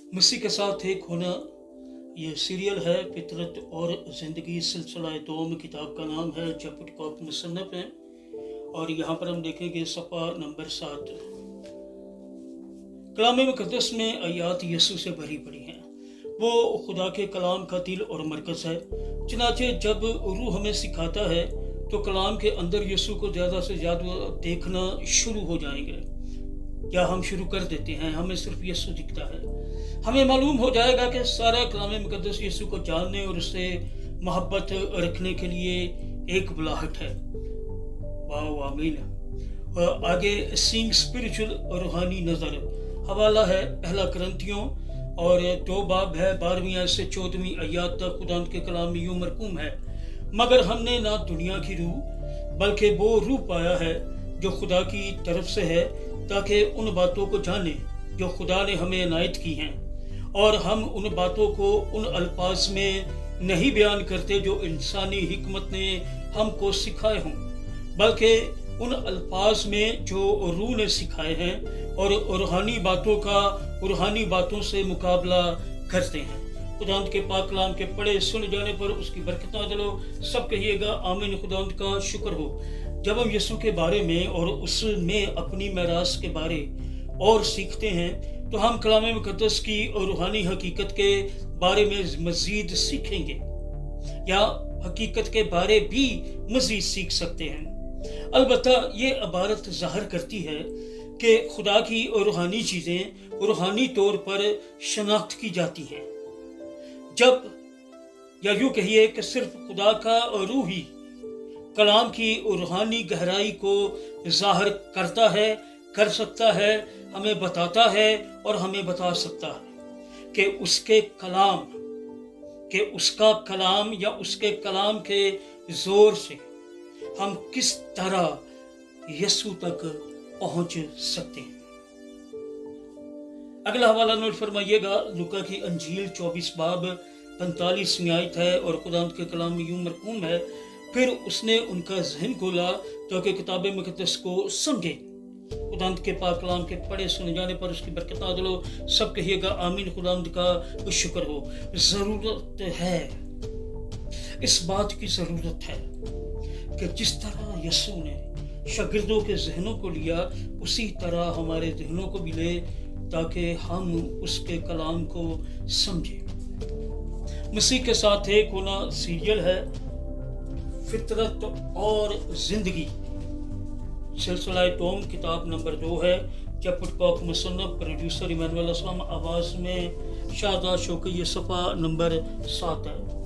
मसीह के साथ एक होना ये सीरियल है। फितरत और ज़िंदगी सिलसिला दोम किताब का नाम है, जब कॉप मुसन्नफ है। और यहाँ पर हम देखेंगे सफ़ा नंबर 7। कलाम मुक़द्दस में आयात यीशु से भरी पड़ी हैं। वो खुदा के कलाम का दिल और मरकज़ है। चनाचे जब रूह हमें सिखाता है तो कलाम के अंदर यीशु को ज़्यादा से ज़्यादा देखना शुरू हो जाएंगे, या हम शुरू कर देते हैं। हमें सिर्फ यीशु दिखता है। हमें मालूम हो जाएगा कि सारा कलाम मुक़द्दस यीशु को जानने और उससे मोहब्बत रखने के लिए एक बुलाहट है। वाह आमीन। और आगे सीइंग स्पिरिचुअल रूहानी नज़र, हवाला है पहला करंथियों और 2 बाब है 12वीं आयत से 14वीं आयत तक। खुदा के कलाम में यूं मरकूम है, मगर हमने ना दुनिया की रूह बल्कि वो रूह पाया है जो खुदा की तरफ से है, ताकि उन बातों को जाने जो खुदा ने हमें इनायत की हैं। और हम उन बातों को उन अल्फाज में नहीं बयान करते जो इंसानी हिकमत ने हमको सिखाए हों, बल्कि उन अल्फाज में जो रूह ने सिखाए हैं, और रूहानी बातों का रूहानी बातों से मुकाबला करते हैं। खुदावंद के पाक कलाम के पढ़े सुन जाने पर उसकी बरकत नाज़िल हो। सब कहिएगा आमीन। खुदावंद का शुक्र हो। जब हम यीशु के बारे में और उसमें अपनी मेरास के बारे और सीखते हैं तो हम कलाम मुक़द्दस की और रूहानी हकीकत के बारे में मज़ीद सीखेंगे, या हकीकत के बारे भी मज़ीद सीख सकते हैं। अलबत्ता ये इबारत ज़ाहिर करती है कि खुदा की और रूहानी चीज़ें रूहानी तौर पर शनाख्त की जाती हैं। जब, या यूँ कहिए कि सिर्फ खुदा का रूह ही कलाम की रूहानी गहराई को ज़ाहिर करता है, कर सकता है, हमें बताता है और हमें बता सकता है कि उसका कलाम या उसके कलाम के ज़ोर से हम किस तरह यीशु तक पहुंच सकते हैं। अगला हवाला नोट फरमाइएगा। लूका की अंजील 24 बाब 45वीं आयत है, और खुदावंद के कलाम में यूं मरकूम है, फिर उसने उनका जहन खोला ताकि किताब मुक़द्दस को समझे। खुदावंद के पाक कलाम के पढ़े सुन जाने पर उसकी बरकत नाज़िल हो। सब कहिएगा आमीन। खुदावंद का शुक्र हो। ज़रूरत है, इस बात की ज़रूरत है कि जिस तरह यीशु ने शागिर्दों के जहनों को लिया, उसी तरह हमारे जहनों को भी ले, ताकि हम उसके कलाम को समझें। मसीह के साथ एक होना सीरियल है। फितरत और ज़िंदगी सिलसिला टोम किताब नंबर 2 है। जब मुसन्नफ प्रोड्यूसर इमानुएल अस्लम, आवाज़ में शाहदा शौकी, सफ़ा नंबर 7 है।